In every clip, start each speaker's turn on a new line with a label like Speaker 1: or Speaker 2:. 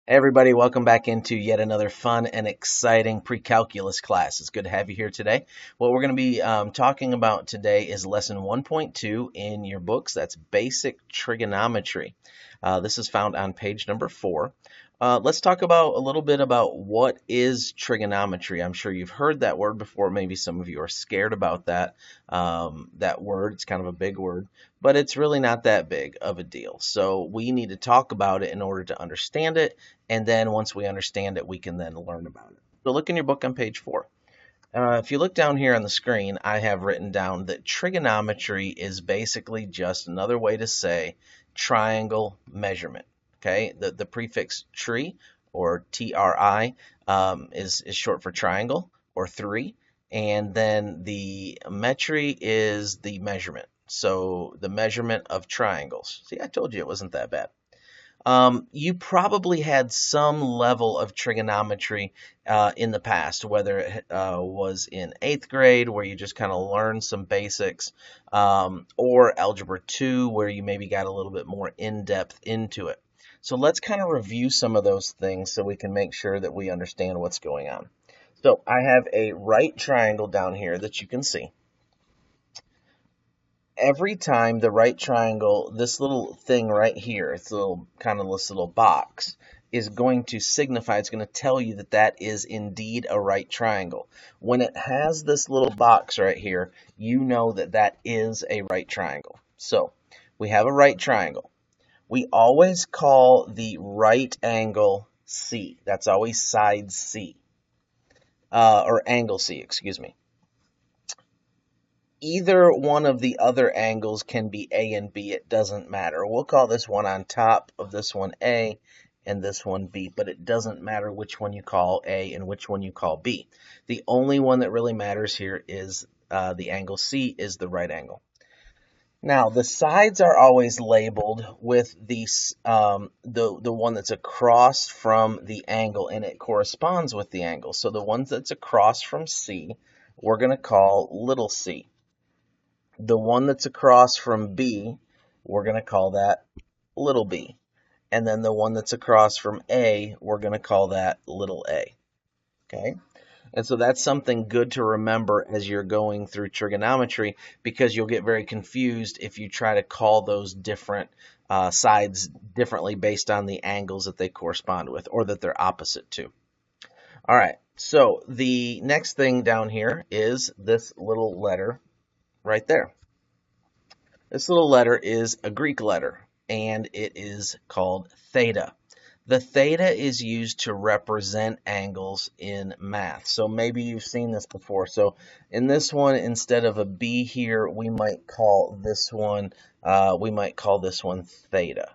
Speaker 1: Hey everybody, welcome back into yet another fun and exciting pre-calculus class. It's good to have you here today. What we're going to be talking about today is lesson 1.2 in your books. That's basic trigonometry. This is found on page number 4. Let's talk about a little bit about what is trigonometry. I'm sure you've heard that word before. Maybe some of you are scared about that word. It's kind of a big word, but it's really not that big of a deal. So we need to talk about it in order to understand it, and then once we understand it, we can then learn about it. So look in your book on page 4. If you look down here on the screen, I have written down that trigonometry is basically just another way to say triangle measurement. Okay, the prefix tri or tri is short for triangle or 3, and then the metry is the measurement. So the measurement of triangles. See, I told you it wasn't that bad. You probably had some level of trigonometry in the past, whether it was in 8th grade, where you just kind of learned some basics, or Algebra 2, where you maybe got a little bit more in-depth into it. So let's kind of review some of those things so we can make sure that we understand what's going on. So I have a right triangle down here that you can see. Every time the right triangle, this little thing right here, it's a little kind of this little box, is going to signify, it's going to tell you that that is indeed a right triangle. When it has this little box right here, you know that that is a right triangle. So we have a right triangle. We always call the right angle C. That's always side C, or angle C, excuse me. Either one of the other angles can be A and B. It doesn't matter. We'll call this one on top of this one A and this one B, but it doesn't matter which one you call A and which one you call B. The only one that really matters here is the angle C is the right angle. Now, the sides are always labeled with the one that's across from the angle, and it corresponds with the angle. So the ones that's across from C, we're going to call little c. The one that's across from B, we're going to call that little b. And then the one that's across from A, we're going to call that little a. Okay? And so that's something good to remember as you're going through trigonometry, because you'll get very confused if you try to call those different sides differently based on the angles that they correspond with or that they're opposite to. All right, so the next thing down here is this little letter right there. This little letter is a Greek letter, and it is called theta. The theta is used to represent angles in math. So maybe you've seen this before. So in this one, instead of a B here, we might call this one theta.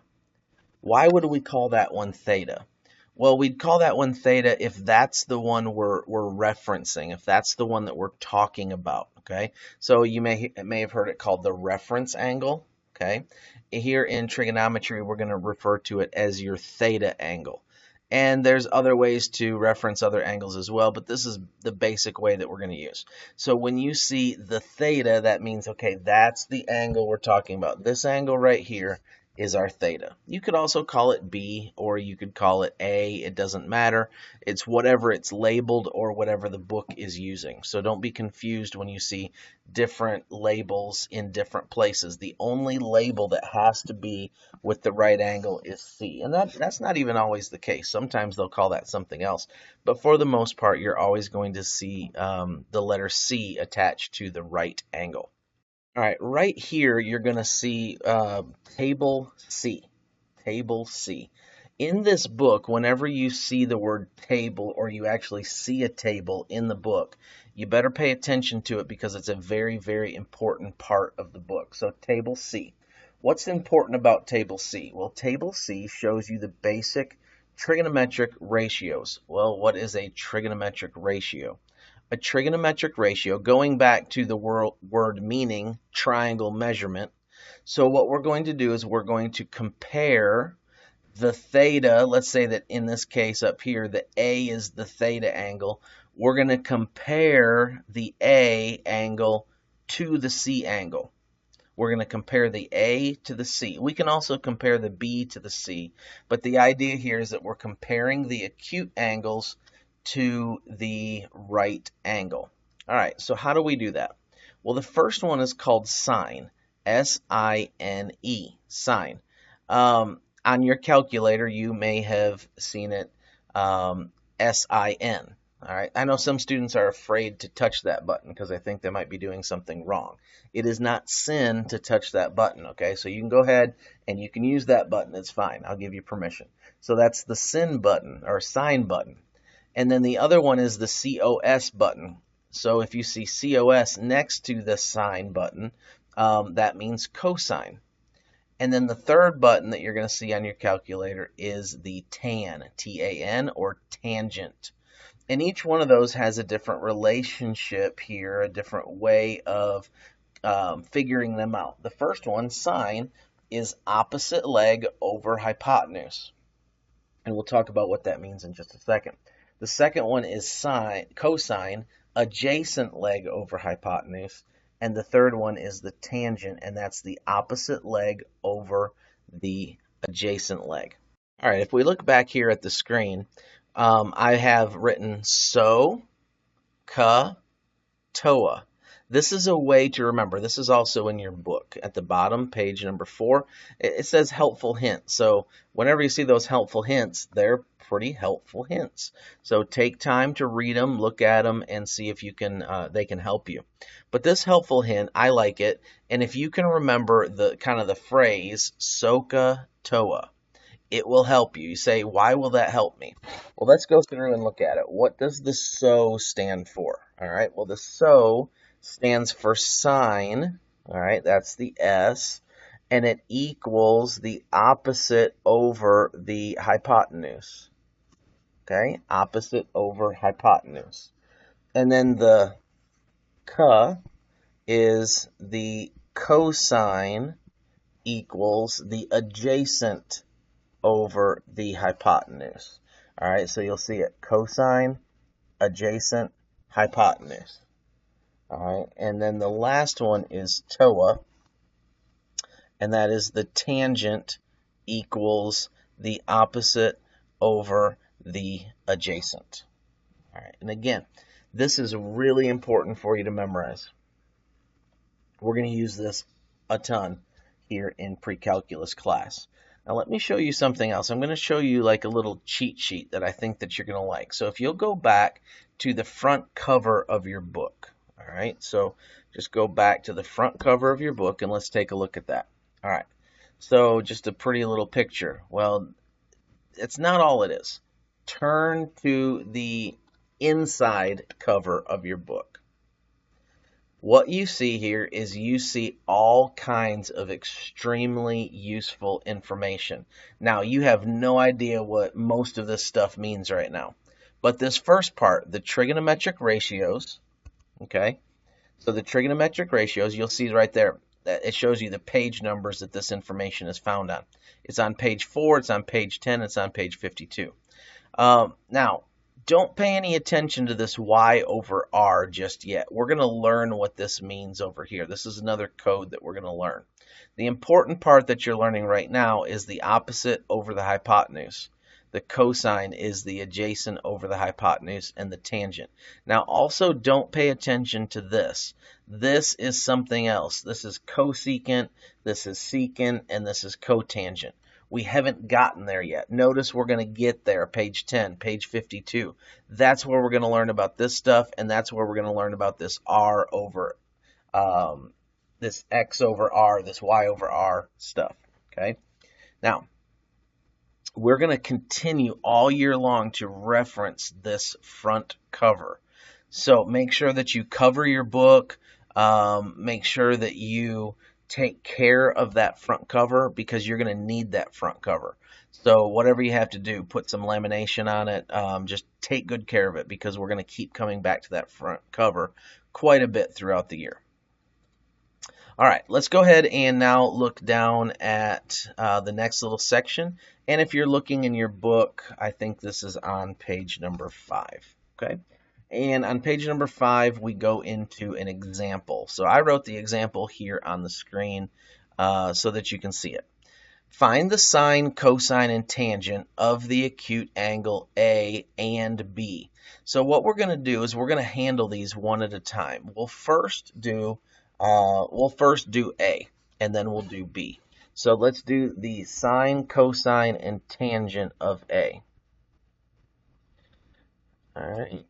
Speaker 1: Why would we call that one theta? Well, we'd call that one theta if that's the one we're referencing, if that's the one that we're talking about, okay? So you may have heard it called the reference angle, okay? Here in trigonometry, we're going to refer to it as your theta angle. And there's other ways to reference other angles as well, but this is the basic way that we're going to use. So when you see the theta, that means, okay, that's the angle we're talking about. This angle right here is our theta. You could also call it B, or you could call it A. It doesn't matter. It's whatever it's labeled or whatever the book is using. So don't be confused when you see different labels in different places. The only label that has to be with the right angle is C. And that's not even always the case. Sometimes they'll call that something else. But for the most part, you're always going to see the letter C attached to the right angle. All right, right here, you're going to see table C. Table C. In this book, whenever you see the word table, or you actually see a table in the book, you better pay attention to it, because it's a very, very important part of the book. So table C. What's important about table C? Well, table C shows you the basic trigonometric ratios. Well, what is a trigonometric ratio? A trigonometric ratio, going back to the word meaning, triangle measurement. So what we're going to do is we're going to compare the theta. Let's say that in this case up here, the A is the theta angle. We're going to compare the A angle to the C angle. We're going to compare the A to the C. We can also compare the B to the C, but the idea here is that we're comparing the acute angles to the right angle. All right, so how do we do that? Well, the first one is called sine, S-I-N-E, sine. On your calculator, you may have seen it S-I-N. All right. I know some students are afraid to touch that button because they think they might be doing something wrong. It is not sin to touch that button, okay? So you can go ahead and you can use that button. It's fine. I'll give you permission. So that's the sin button or sine button. And then the other one is the COS button. So if you see COS next to the sine button, that means cosine. And then the third button that you're going to see on your calculator is the tan, T-A-N, or tangent. And each one of those has a different relationship here, a different way of figuring them out. The first one, sine, is opposite leg over hypotenuse. And we'll talk about what that means in just a second. The second one is sine, cosine, adjacent leg over hypotenuse. And the third one is the tangent, and that's the opposite leg over the adjacent leg. All right, if we look back here at the screen, I have written Socatoa. This is a way to remember. This is also in your book. At the bottom, page number 4, it says helpful hints. So whenever you see those helpful hints, they're pretty helpful hints. So take time to read them, look at them, and see if you can they can help you. But this helpful hint, I like it. And if you can remember the kind of the phrase Socatoa, it will help you. You say, why will that help me? Well, let's go through and look at it. What does the SO stand for? All right, well, the SO stands for sine. All right, that's the S. And it equals the opposite over the hypotenuse. Okay, opposite over hypotenuse. And then the K is the cosine equals the adjacent over the hypotenuse. All right, so you'll see it, cosine, adjacent, hypotenuse. All right, and then the last one is TOA, and that is the tangent equals the opposite over the adjacent. All right, and again, this is really important for you to memorize. We're going to use this a ton here in Precalculus class. Now let me show you something else. I'm going to show you like a little cheat sheet that I think that you're going to like. So if you'll go back to the front cover of your book, all right? So just go back to the front cover of your book and let's take a look at that. All right. So just a pretty little picture. Well, it's not all it is. Turn to the inside cover of your book. What you see here is you see all kinds of extremely useful information. Now, you have no idea what most of this stuff means right now. But this first part, the trigonometric ratios, okay? So the trigonometric ratios, you'll see right there, that it shows you the page numbers that this information is found on. It's on page 4, it's on page 10, it's on page 52. Now, don't pay any attention to this y over r just yet. We're going to learn what this means over here. This is another code that we're going to learn. The important part that you're learning right now is the opposite over the hypotenuse. The cosine is the adjacent over the hypotenuse, and the tangent. Now, also don't pay attention to this. This is something else. This is cosecant, this is secant, and this is cotangent. We haven't gotten there yet. Notice we're going to get there, page 10, page 52. That's where we're going to learn about this stuff, and that's where we're going to learn about this r over, this x over r, this y over r stuff, okay? Now, we're going to continue all year long to reference this front cover. So make sure that you cover your book. Make sure that you take care of that front cover because you're going to need that front cover. So whatever you have to do, put some lamination on it. Just take good care of it because we're going to keep coming back to that front cover quite a bit throughout the year. All right, let's go ahead and now look down at the next little section. And if you're looking in your book, I think this is on page number 5. Okay. And on page number 5, we go into an example. So I wrote the example here on the screen so that you can see it. Find the sine, cosine, and tangent of the acute angle A and B. So what we're going to do is we're going to handle these one at a time. We'll first do A, and then we'll do B. So let's do the sine, cosine, and tangent of A. All right.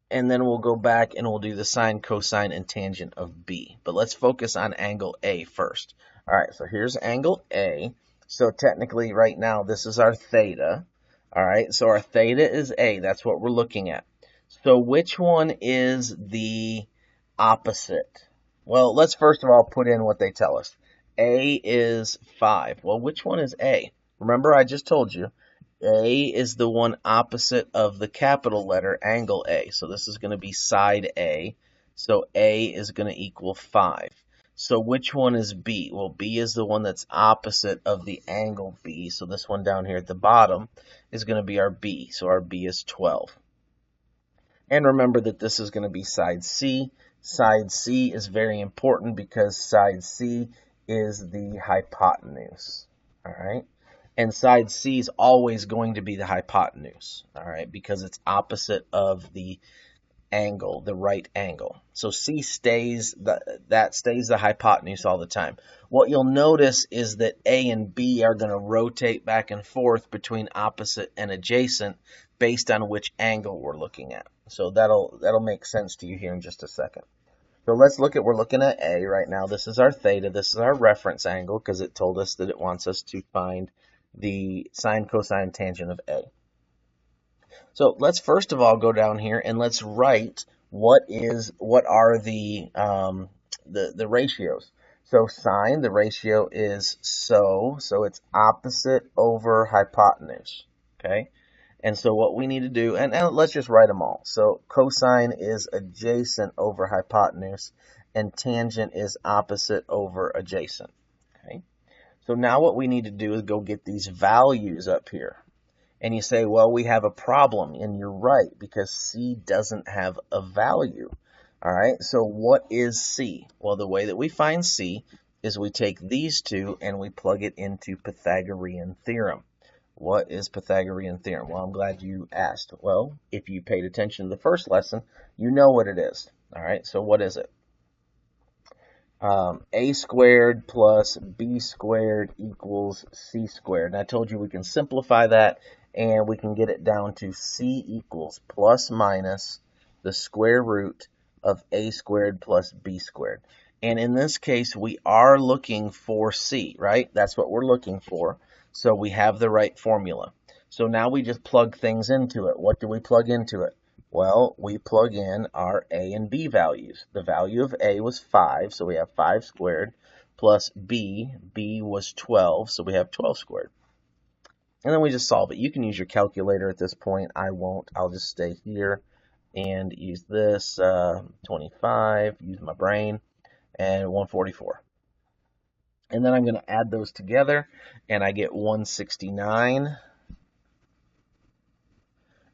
Speaker 1: And then we'll go back and we'll do the sine, cosine, and tangent of B. But let's focus on angle A first. All right, so here's angle A. So technically right now this is our theta. All right, so our theta is A. That's what we're looking at. So which one is the opposite? Well, let's first of all put in what they tell us. A is 5. Well, which one is A? Remember, I just told you. A is the one opposite of the capital letter, angle A. So this is going to be side A. So A is going to equal 5. So which one is B? Well, B is the one that's opposite of the angle B. So this one down here at the bottom is going to be our B. So our B is 12. And remember that this is going to be side C. Side C is very important because side C is the hypotenuse. All right. And side C is always going to be the hypotenuse, all right, because it's opposite of the angle, the right angle. So C stays, that stays the hypotenuse all the time. What you'll notice is that A and B are going to rotate back and forth between opposite and adjacent based on which angle we're looking at. So that'll make sense to you here in just a second. So let's look at, we're looking at A right now. This is our theta. This is our reference angle because it told us that it wants us to find the sine, cosine, tangent of A. So let's first of all go down here and let's write what are the ratios. So sine, the ratio is so it's opposite over hypotenuse, okay? And so what we need to do, and let's just write them all. So cosine is adjacent over hypotenuse, and tangent is opposite over adjacent, okay? So now what we need to do is go get these values up here. And you say, well, we have a problem. And you're right, because C doesn't have a value. All right, so what is C? Well, the way that we find C is we take these two and we plug it into Pythagorean theorem. What is Pythagorean theorem? Well, I'm glad you asked. Well, if you paid attention to the first lesson, you know what it is. All right, so what is it? A squared plus B squared equals C squared. And I told you we can simplify that and we can get it down to C equals plus minus the square root of A squared plus B squared. And in this case, we are looking for C, right? That's what we're looking for. So we have the right formula. So now we just plug things into it. What do we plug into it? Well, we plug in our A and B values. The value of A was 5, so we have 5 squared, plus B was 12, so we have 12 squared. And then we just solve it. You can use your calculator at this point. I won't. I'll just stay here and use this, 25, use my brain, and 144. And then I'm going to add those together, and I get 169.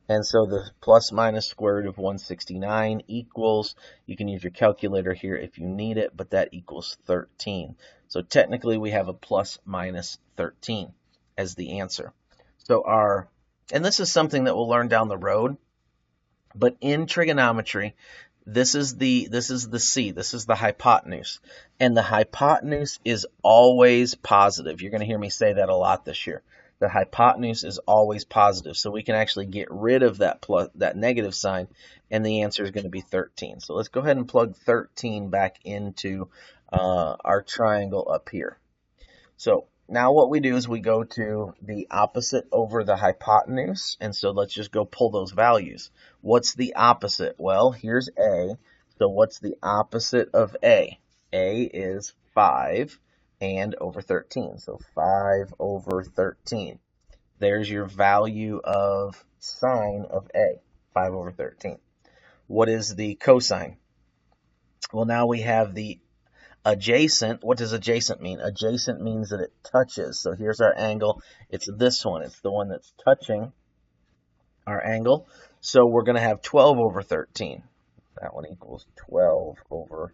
Speaker 1: And so the plus minus square root of 169 equals, you can use your calculator here if you need it, but that equals 13. So technically we have a plus minus 13 as the answer. So and this is something that we'll learn down the road, but in trigonometry, this is the C, this is the hypotenuse. And the hypotenuse is always positive. You're going to hear me say that a lot this year. The hypotenuse is always positive. So we can actually get rid of that negative sign, and the answer is going to be 13. So let's go ahead and plug 13 back into our triangle up here. So now what we do is we go to the opposite over the hypotenuse, and so let's just go pull those values. What's the opposite? Well, here's A. So what's the opposite of A? A is 5. And over 13, so 5 over 13. There's your value of sine of A, 5 over 13. What is the cosine? Well, now we have the adjacent. What does adjacent mean? Adjacent means that it touches. So here's our angle. It's this one. It's the one that's touching our angle. So we're going to have 12 over 13. That one equals 12 over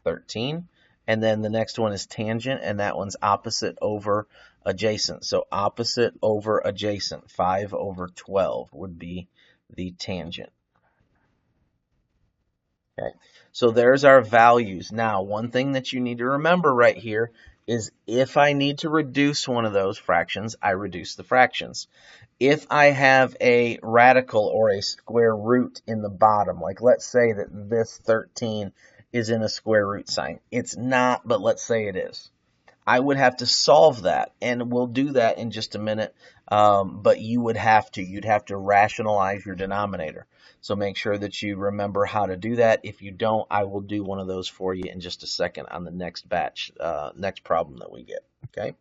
Speaker 1: 13. And then the next one is tangent, and that one's opposite over adjacent. So opposite over adjacent, 5 over 12 would be the tangent. Okay, so there's our values. Now, one thing that you need to remember right here is if I need to reduce one of those fractions, I reduce the fractions. If I have a radical or a square root in the bottom, like let's say that this 13 is in a square root sign. It's not, but let's say it is. I would have to solve that, and we'll do that in just a minute. But you'd have to rationalize your denominator. So make sure that you remember how to do that. If you don't, I will do one of those for you in just a second on the next batch, next problem that we get. Okay.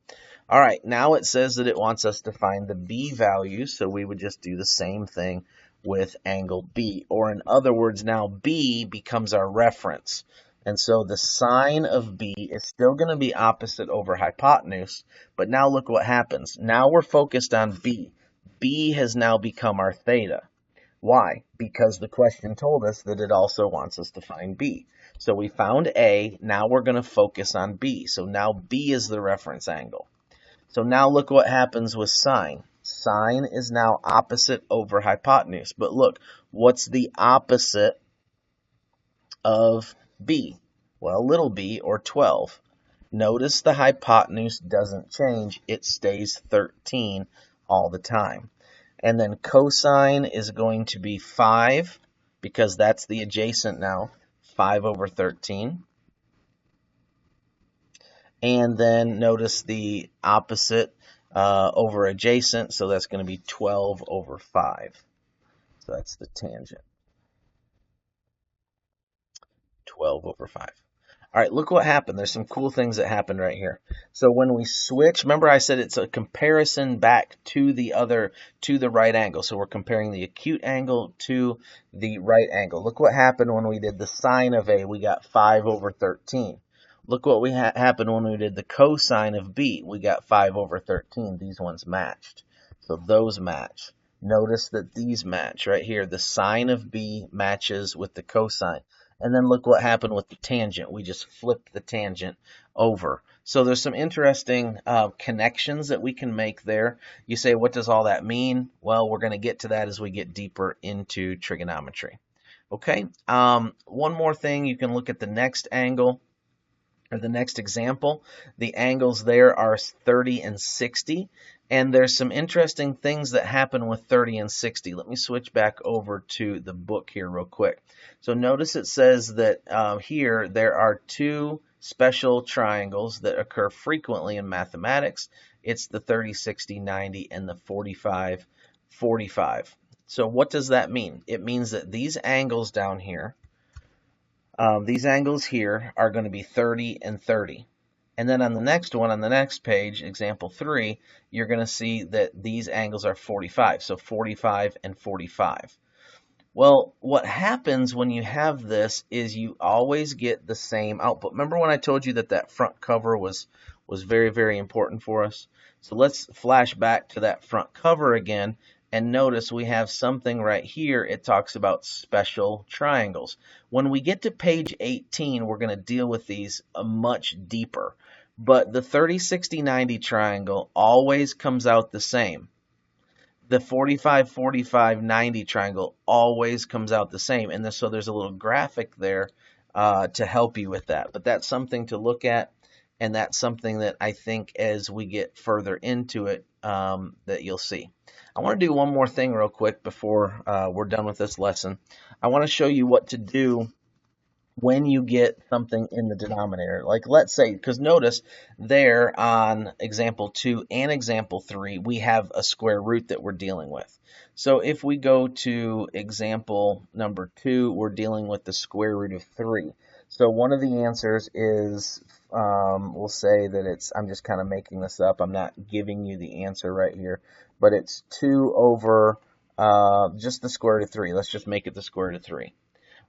Speaker 1: All right. Now it says that it wants us to find the B values. So we would just do the same thing with angle B, or in other words, now B becomes our reference. And so the sine of B is still going to be opposite over hypotenuse, but now look what happens. Now we're focused on B. B has now become our theta. Why? Because the question told us that it also wants us to find B. So we found A, now we're going to focus on B. So now B is the reference angle. So now look what happens with sine. Sine is now opposite over hypotenuse. But look, what's the opposite of B? Well, little b, or 12. Notice the hypotenuse doesn't change. It stays 13 all the time. And then cosine is going to be 5, because that's the adjacent now, 5 over 13. And then notice the opposite over adjacent, so that's going to be 12 over 5. So that's the tangent. 12 over 5. All right, look what happened. There's some cool things that happened right here. So when we switch, remember I said it's a comparison back to the right angle. So we're comparing the acute angle to the right angle. Look what happened when we did the sine of A. We got 5 over 13. Look what happened when we did the cosine of B. We got 5 over 13. These ones matched. So those match. Notice that these match right here. The sine of B matches with the cosine. And then look what happened with the tangent. We just flipped the tangent over. So there's some interesting connections that we can make there. You say, what does all that mean? Well, we're going to get to that as we get deeper into trigonometry. Okay, one more thing. You can look at the next angle, or the next example. The angles there are 30 and 60. And there's some interesting things that happen with 30 and 60. Let me switch back over to the book here real quick. So notice it says that here there are two special triangles that occur frequently in mathematics. It's the 30, 60, 90, and the 45, 45. So what does that mean? It means that these angles down here, these angles here are going to be 30 and 30. And then on the next one, on the next page, example 3, you're going to see that these angles are 45. So 45 and 45. Well, what happens when you have this is you always get the same output. Remember when I told you that that front cover was very, very important for us? So let's flash back to that front cover again. And notice we have something right here. It talks about special triangles. When we get to page 18, we're going to deal with these much deeper. But the 30, 60, 90 triangle always comes out the same. The 45, 45, 90 triangle always comes out the same. And so there's a little graphic there to help you with that. But that's something to look at. And that's something that I think as we get further into it, that you'll see. I want to do one more thing real quick before we're done with this lesson. I want to show you what to do when you get something in the denominator. Like let's say, because notice there on example 2 and example 3, we have a square root that we're dealing with. So if we go to example number 2, we're dealing with the square root of 3. So one of the answers is, we'll say that it's, I'm just kind of making this up. I'm not giving you the answer right here, but it's 2 over just the square root of 3. Let's just make it the square root of 3.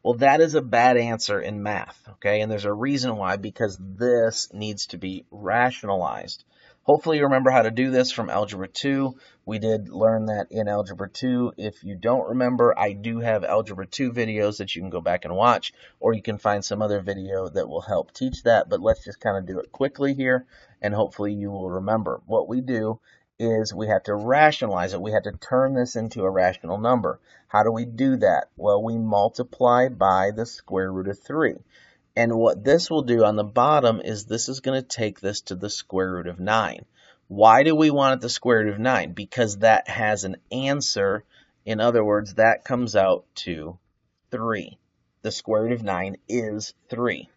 Speaker 1: Well, that is a bad answer in math, okay? And there's a reason why, because this needs to be rationalized. Hopefully you remember how to do this from Algebra 2. We did learn that in Algebra 2. If you don't remember, I do have Algebra 2 videos that you can go back and watch, or you can find some other video that will help teach that, but let's just kind of do it quickly here, and hopefully you will remember. What we do is we have to rationalize it. We have to turn this into a rational number. How do we do that? Well, we multiply by the square root of 3. And what this will do on the bottom is this is going to take this to the square root of 9. Why do we want it the square root of 9? Because that has an answer. In other words, that comes out to 3. The square root of 9 is 3.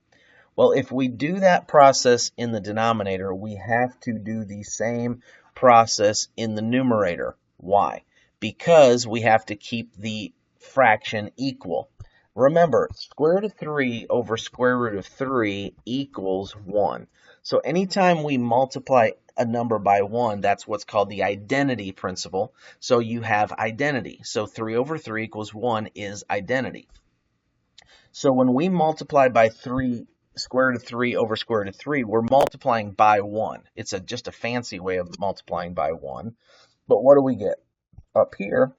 Speaker 1: Well, if we do that process in the denominator, we have to do the same process in the numerator. Why? Because we have to keep the fraction equal. Remember, square root of 3 over square root of 3 equals 1. So anytime we multiply a number by 1, that's what's called the identity principle. So you have identity. So 3 over 3 equals 1 is identity. So when we multiply by 3, square root of 3 over square root of 3, we're multiplying by 1. It's just a fancy way of multiplying by 1. But what do we get? Up here,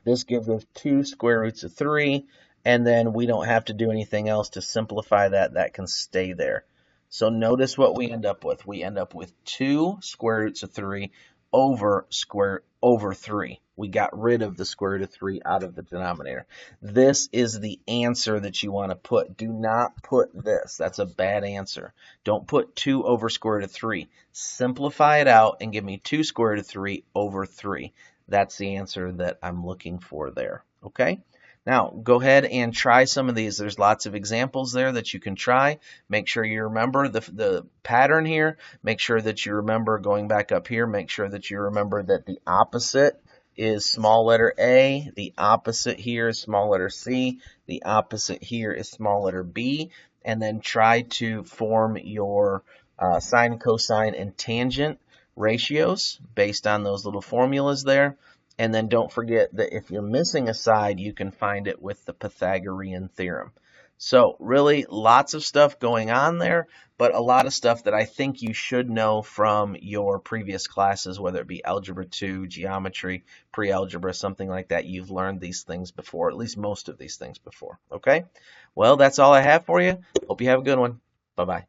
Speaker 1: this gives us 2 square roots of 3, and then we don't have to do anything else to simplify that. That can stay there. So notice what we end up with. We end up with 2 square roots of 3 over 3. We got rid of the square root of 3 out of the denominator. This is the answer that you want to put. Do not put this. That's a bad answer. Don't put 2 over square root of 3. Simplify it out and give me 2 square root of 3 over 3. That's the answer that I'm looking for there. Okay? Now, go ahead and try some of these. There's lots of examples there that you can try. Make sure you remember the pattern here. Make sure that you remember going back up here. Make sure that you remember that the opposite is small letter A. The opposite here is small letter C. The opposite here is small letter B. And then try to form your sine, cosine, and tangent ratios based on those little formulas there. And then don't forget that if you're missing a side, you can find it with the Pythagorean theorem. So really lots of stuff going on there, but a lot of stuff that I think you should know from your previous classes, whether it be Algebra 2, Geometry, Pre-Algebra, something like that. You've learned these things before, at least most of these things before. Okay? Well, that's all I have for you. Hope you have a good one. Bye-bye.